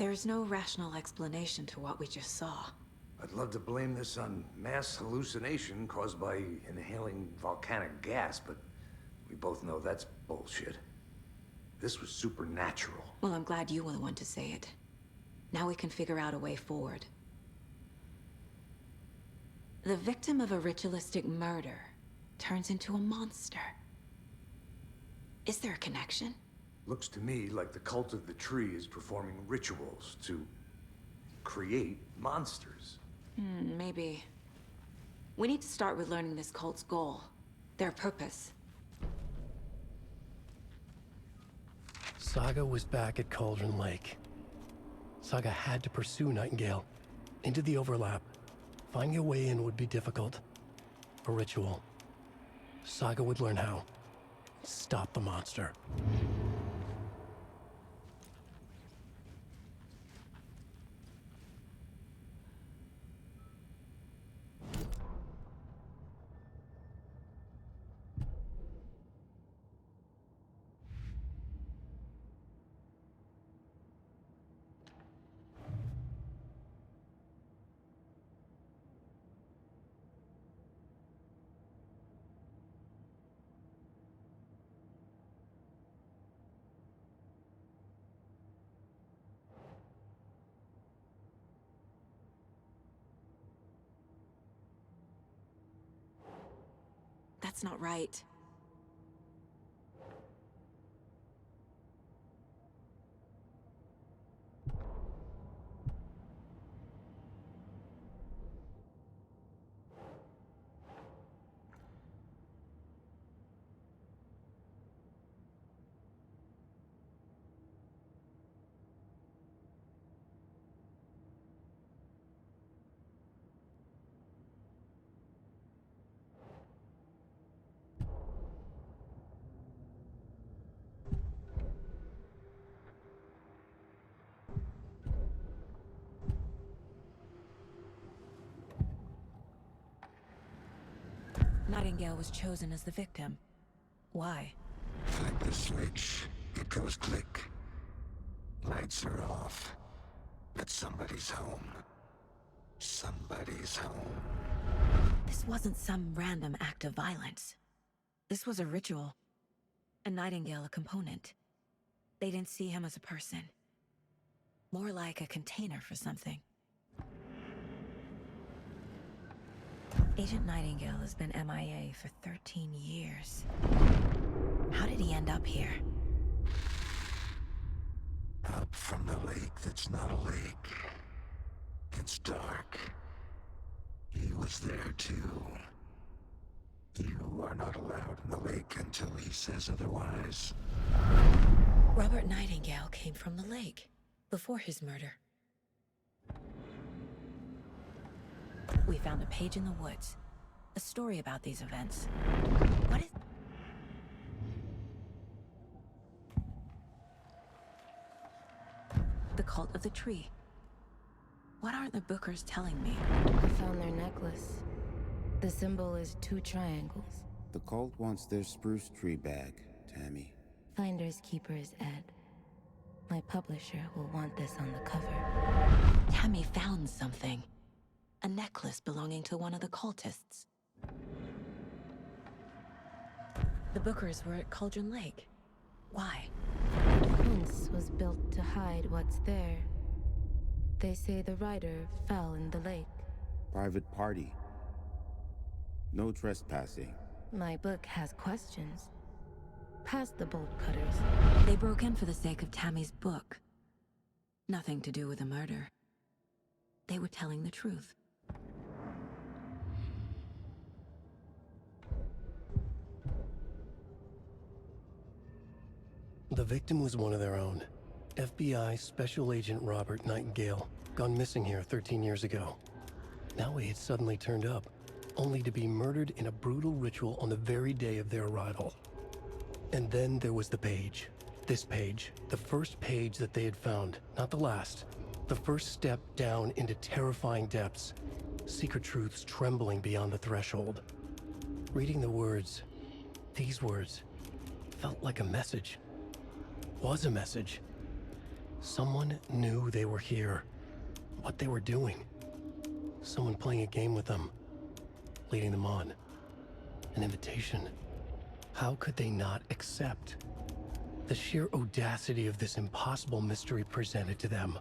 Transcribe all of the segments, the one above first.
There's no rational explanation to what we just saw. I'd love to blame this on mass hallucination caused by inhaling volcanic gas, but we both know that's bullshit. This was supernatural. Well, I'm glad you were the one to say it. Now we can figure out a way forward. The victim of a ritualistic murder turns into a monster. Is there a connection? Looks to me like the cult of the tree is performing rituals to create monsters. Maybe. We need to start with learning this cult's goal, their purpose. Saga was back at Cauldron Lake. Saga had to pursue Nightingale into the overlap. Finding a way in would be difficult. A ritual. Saga would learn how. Stop the monster. That's not right. Nightingale was chosen as the victim. Why? Flip the switch, it goes click. Lights are off. But somebody's home. Somebody's home. This wasn't some random act of violence. This was a ritual. And Nightingale a component. They didn't see him as a person. More like a container for something. Agent Nightingale has been MIA for 13 years. How did he end up here? Up from the lake that's not a lake. It's dark. He was there too. You are not allowed in the lake until he says otherwise. Robert Nightingale came from the lake, before his murder. We found a page in the woods. A story about these events. What is... The cult of the tree. What aren't the Bookers telling me? I found their necklace. The symbol is 2 triangles. The cult wants their spruce tree back, Tammy. Finders keepers, Ed. My publisher will want this on the cover. Tammy found something. A necklace belonging to one of the cultists. The Bookers were at Cauldron Lake. Why? The fence was built to hide what's there. They say the rider fell in the lake. Private party. No trespassing. My book has questions. Past the bolt cutters. They broke in for the sake of Tammy's book. Nothing to do with the murder. They were telling the truth. The victim was one of their own. FBI Special Agent Robert Nightingale, gone missing here 13 years ago. Now he had suddenly turned up, only to be murdered in a brutal ritual on the very day of their arrival. And then there was the page. This page, the first page that they had found, not the last. The first step down into terrifying depths. Secret truths trembling beyond the threshold. Reading the words, these words, felt like a message. Was a message. Someone knew they were here. What they were doing. Someone playing a game with them. Leading them on. An invitation. How could they not accept? The sheer audacity of this impossible mystery presented to them.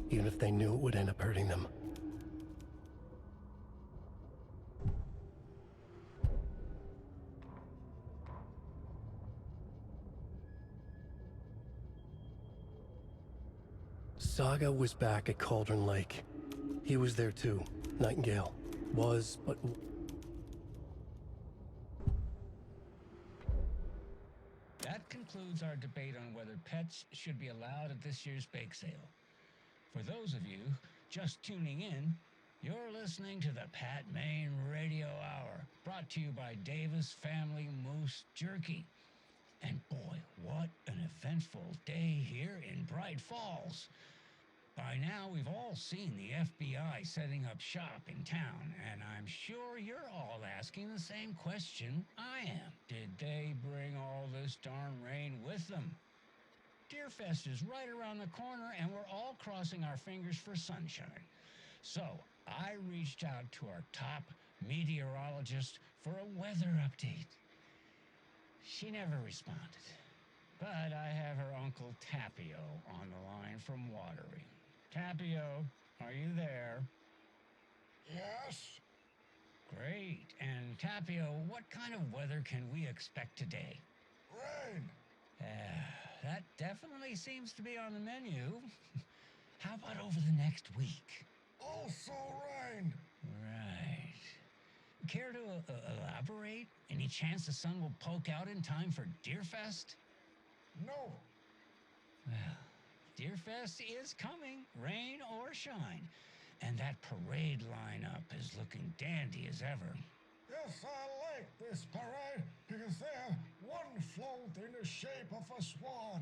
Even if they knew it would end up hurting them. Saga was back at Cauldron Lake. He was there too. Nightingale. Was, but... That concludes our debate on whether pets should be allowed at this year's bake sale. For those of you just tuning in, you're listening to the Pat Main Radio Hour, brought to you by Davis Family Moose Jerky. And boy, what an eventful day here in Bright Falls. By now, we've all seen the FBI setting up shop in town, and I'm sure you're all asking the same question I am. Did they bring all this darn rain with them? Deerfest is right around the corner, and we're all crossing our fingers for sunshine. So, I reached out to our top meteorologist for a weather update. She never responded, but I have her Uncle Tapio on the line from Watery. Tapio, are you there? Yes? Great. And Tapio, what kind of weather can we expect today? Rain! That definitely seems to be on the menu. How about over the next week? Also rain! Right. Care to elaborate? Any chance the sun will poke out in time for Deerfest? No! Well, Deerfest is coming, rain or shine. And that parade lineup is looking dandy as ever. Yes, I like this parade because they have one float in the shape of a swan.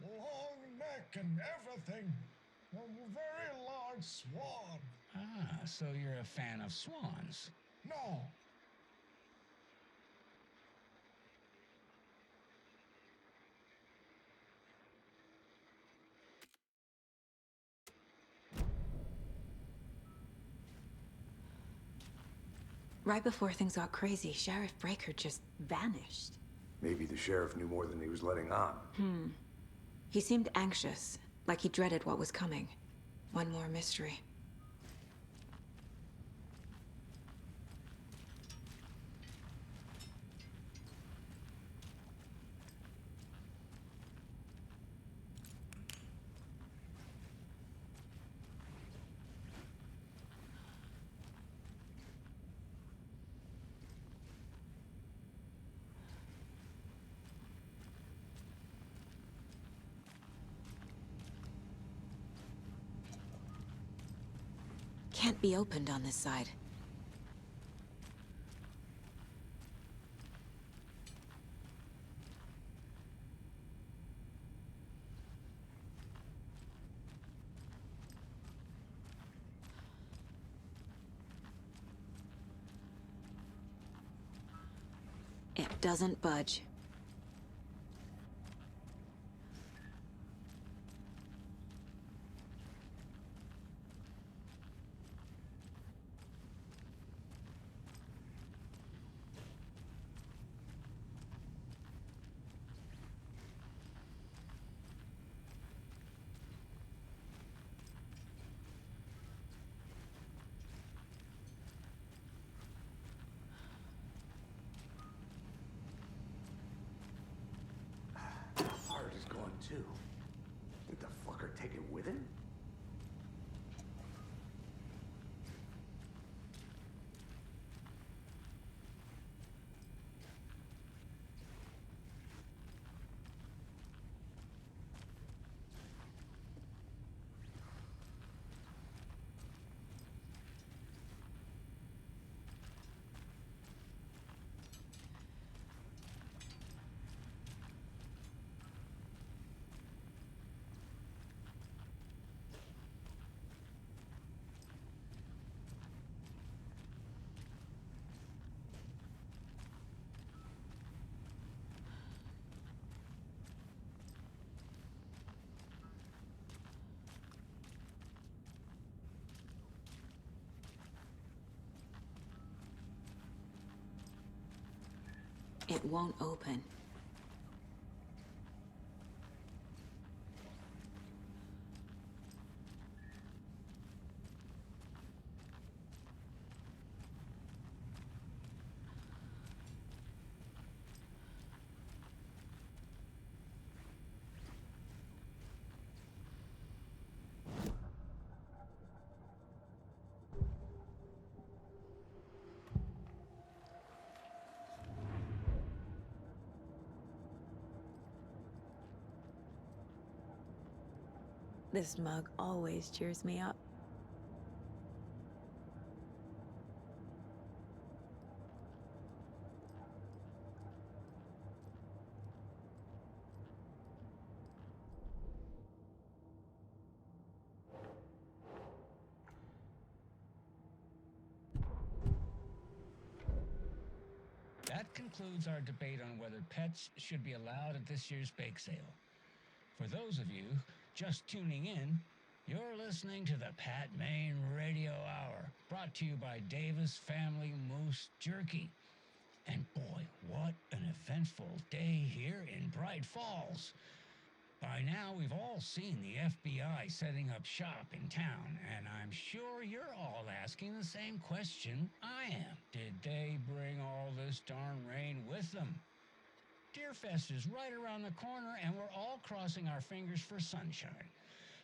Long neck and everything. A very large swan. Ah, so you're a fan of swans. No. Right before things got crazy, Sheriff Breaker just vanished. Maybe the sheriff knew more than he was letting on. He seemed anxious, like he dreaded what was coming. One more mystery. Can't be opened on this side. It doesn't budge. Heart is gone too. Did the fucker take it with him? It won't open. This mug always cheers me up. That concludes our debate on whether pets should be allowed at this year's bake sale. For those of you just tuning in, you're listening to the Pat Main Radio Hour, brought to you by Davis Family Moose Jerky. And boy, what an eventful day here in Bright Falls. By now, we've all seen the FBI setting up shop in town, and I'm sure you're all asking the same question I am. Did they bring all this darn rain with them? Deerfest is right around the corner, and we're all crossing our fingers for sunshine.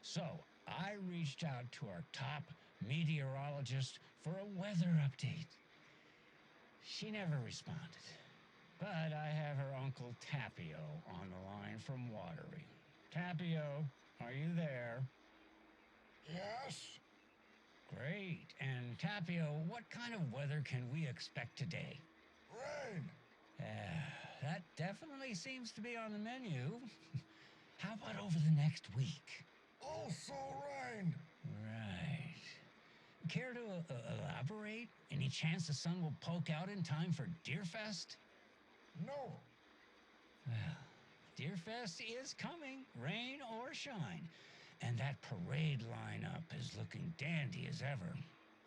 So, I reached out to our top meteorologist for a weather update. She never responded, but I have her Uncle Tapio on the line from Watery. Tapio, are you there? Yes? Great. And Tapio, what kind of weather can we expect today? Rain. That definitely seems to be on the menu. How about over the next week? Also rain. Right. Care to elaborate? Any chance the sun will poke out in time for Deerfest? No. Well, Deerfest is coming, rain or shine. And that parade lineup is looking dandy as ever.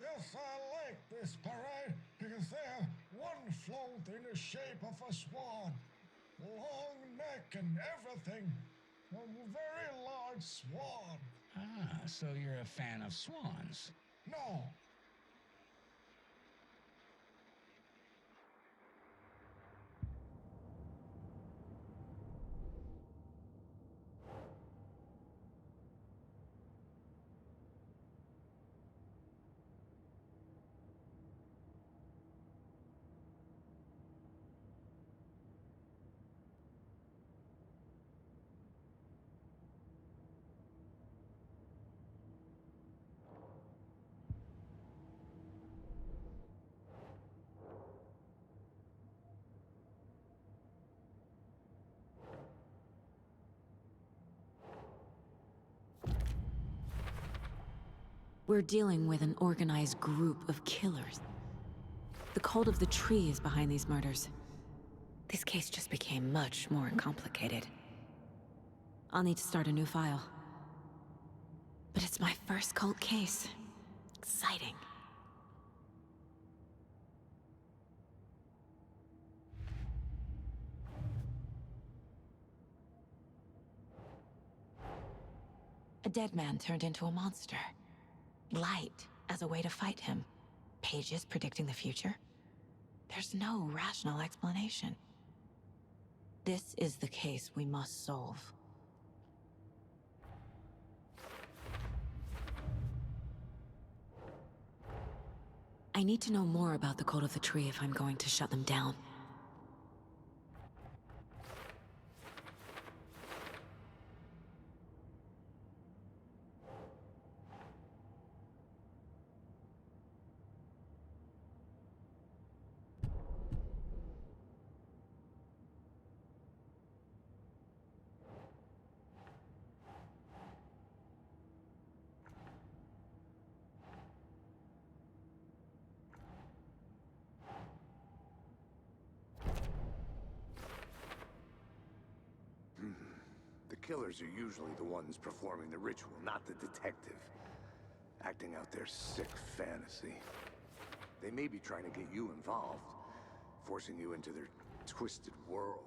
Yes, I like this parade because they have one float in the shape of a swan. Long neck and everything. A very large swan. Ah, so you're a fan of swans. No. We're dealing with an organized group of killers. The cult of the tree is behind these murders. This case just became much more complicated. I'll need to start a new file. But it's my first cult case. Exciting. A dead man turned into a monster. Light as a way to fight him. Pages predicting the future. There's no rational explanation. This is the case we must solve. I need to know more about the code of the tree if I'm going to shut them down. The killers are usually the ones performing the ritual, not the detective. Acting out their sick fantasy. They may be trying to get you involved, forcing you into their twisted world.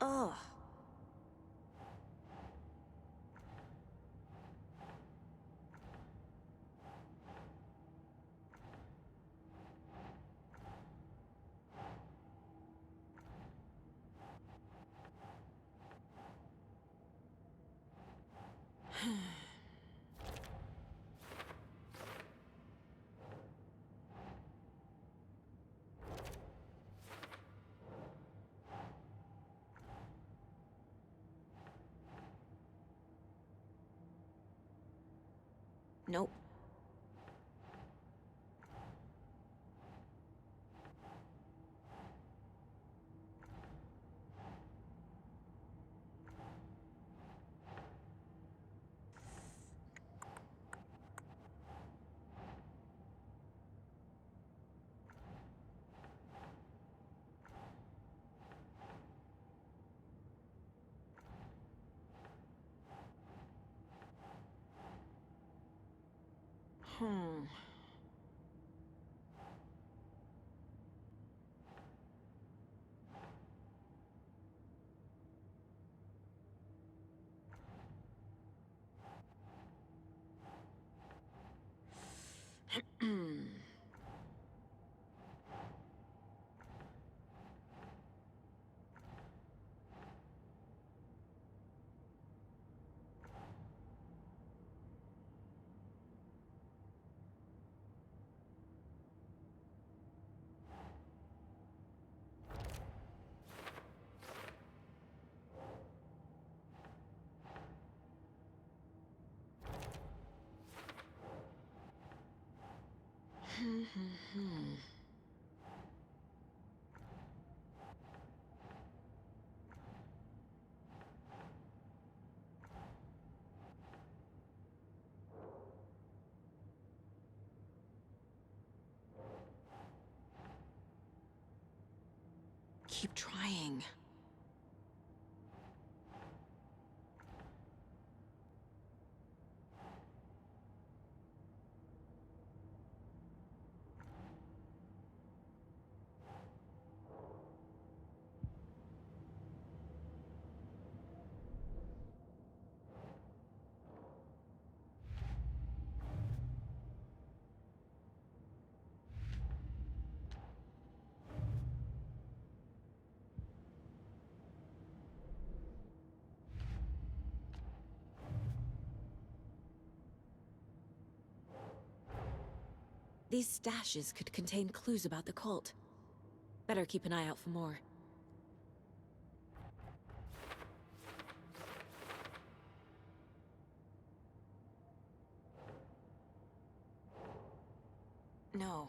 Ugh. Nope. Hmm. Keep trying. These stashes could contain clues about the cult. Better keep an eye out for more. No.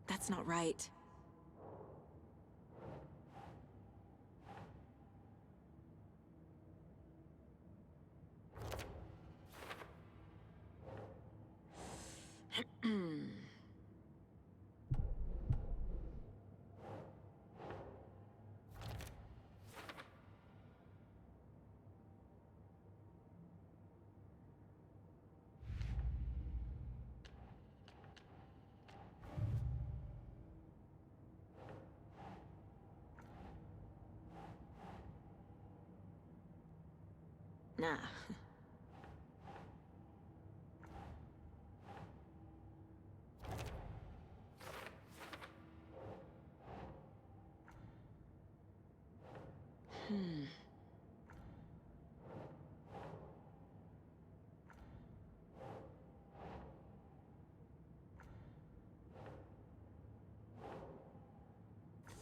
That's not right. Nah.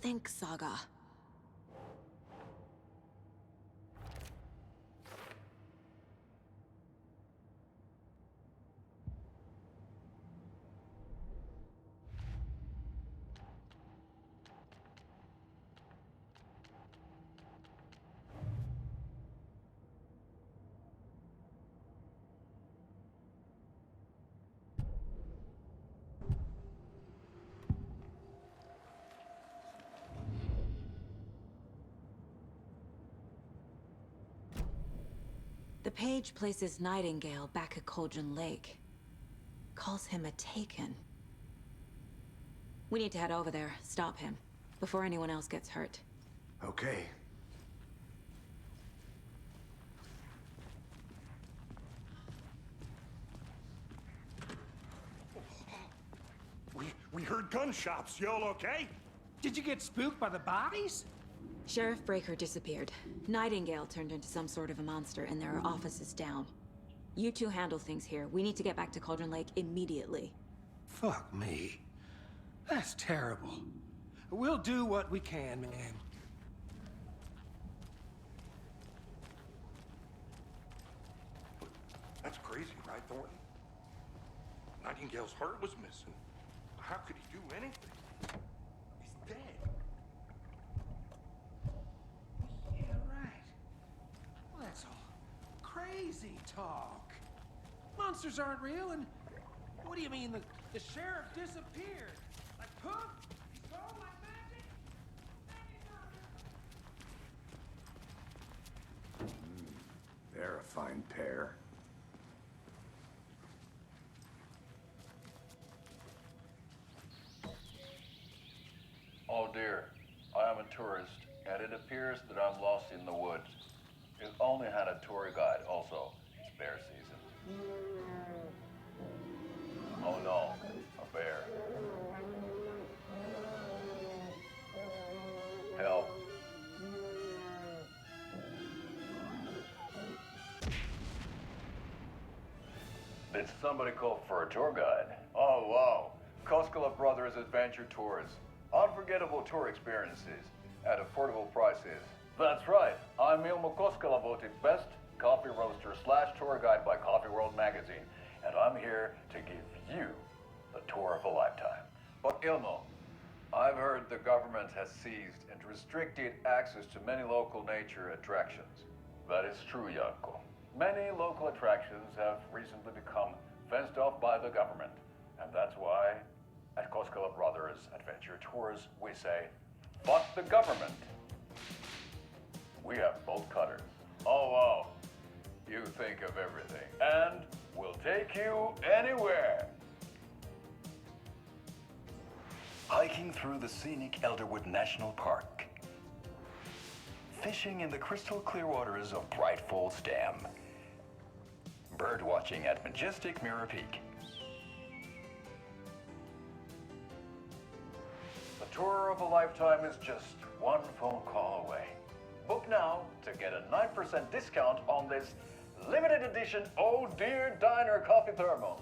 Think, Saga. The page places Nightingale back at Cauldron Lake. Calls him a Taken. We need to head over there, stop him, before anyone else gets hurt. Okay. We heard gunshots. Y'all okay? Did you get spooked by the bodies? Sheriff Breaker disappeared. Nightingale turned into some sort of a monster, and there are offices down. You two handle things here. We need to get back to Cauldron Lake immediately. Fuck me. That's terrible. We'll do what we can, man. That's crazy, right, Thornton? Nightingale's heart was missing. How could he do anything? He's dead. Yeah, right. Well, that's all crazy talk. Monsters aren't real, and what do you mean the sheriff disappeared? Like poof? He's gone like magic? They're a fine pair. Oh dear, I am a tourist, and it appears that I'm lost in the woods. It only had a tour guide, also. It's bear season. Oh no, a bear. Help. Did somebody call for a tour guide? Oh wow, Koskela Brothers Adventure Tours. Unforgettable tour experiences at affordable prices. That's right, I'm Ilmo Koskela, voted best coffee roaster / tour guide by Coffee World magazine, and I'm here to give you the tour of a lifetime. But Ilmo, I've heard the government has seized and restricted access to many local nature attractions. That is true, Janko. Many local attractions have recently become fenced off by the government, and that's why at Koskela Brothers Adventure Tours, we say, fuck the government. We have bolt cutters. Oh, wow. You think of everything. And we'll take you anywhere. Hiking through the scenic Elderwood National Park. Fishing in the crystal clear waters of Bright Falls Dam. Bird watching at majestic Mirror Peak. The tour of a lifetime is just one phone call away. Book now to get a 9% discount on this limited edition Oh Dear Diner coffee thermos.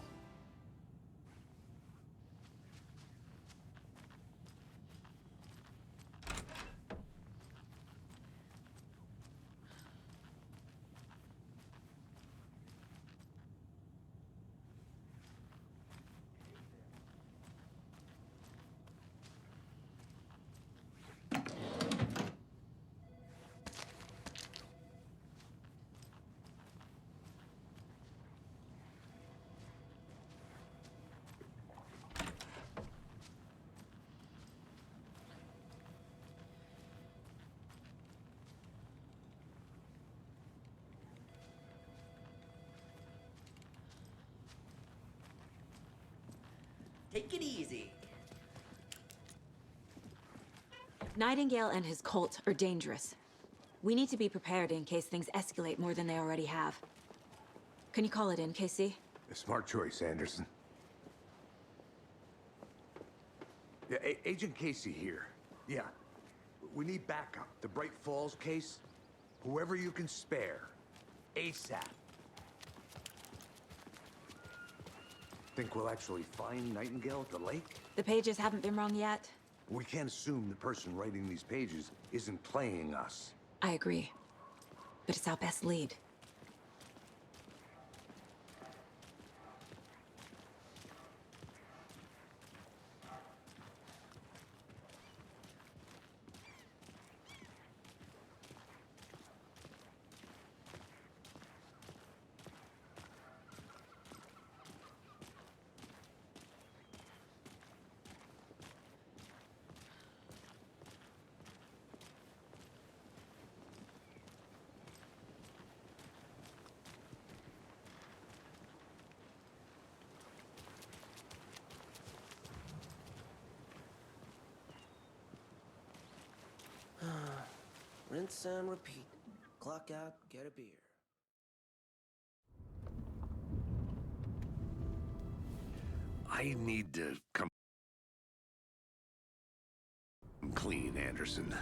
Take it easy. Nightingale and his cult are dangerous. We need to be prepared in case things escalate more than they already have. Can you call it in, Casey? A smart choice, Anderson. Yeah, Agent Casey here. Yeah. We need backup. The Bright Falls case, whoever you can spare. ASAP. Think we'll actually find Nightingale at the lake? The pages haven't been wrong yet. We can't assume the person writing these pages isn't playing us. I agree. But it's our best lead. Rinse and repeat. Clock out, get a beer. I need to come clean, Anderson.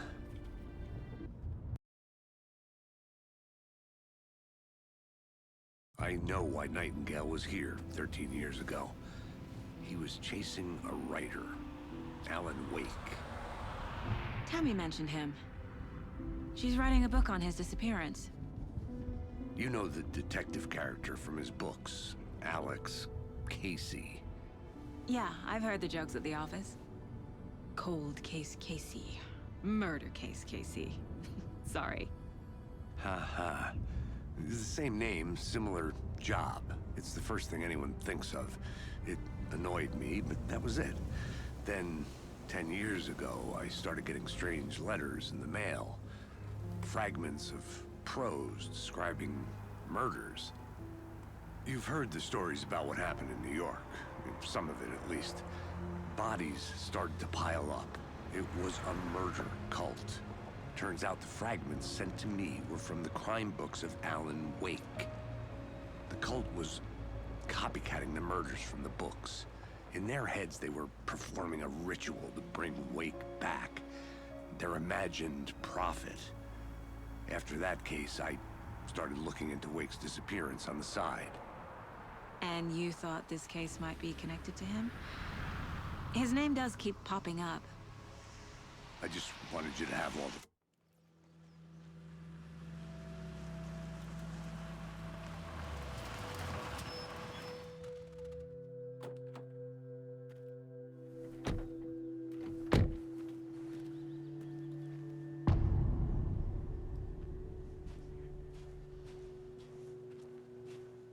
I know why Nightingale was here 13 years ago. He was chasing a writer, Alan Wake. Tammy mentioned him. She's writing a book on his disappearance. You know the detective character from his books, Alex Casey. Yeah, I've heard the jokes at the office. Cold case Casey. Murder case Casey. Sorry. Ha ha. It's the same name, similar job. It's the first thing anyone thinks of. It annoyed me, but that was it. Then, 10 years ago, I started getting strange letters in the mail. Fragments of prose describing murders. You've heard the stories about what happened in New York. Some of it, at least. Bodies started to pile up. It was a murder cult. Turns out the fragments sent to me were from the crime books of Alan Wake. The cult was copycatting the murders from the books. In their heads, they were performing a ritual to bring Wake back. Their imagined prophet. After that case, I started looking into Wake's disappearance on the side. And you thought this case might be connected to him? His name does keep popping up. I just wanted you to have all the...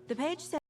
The page says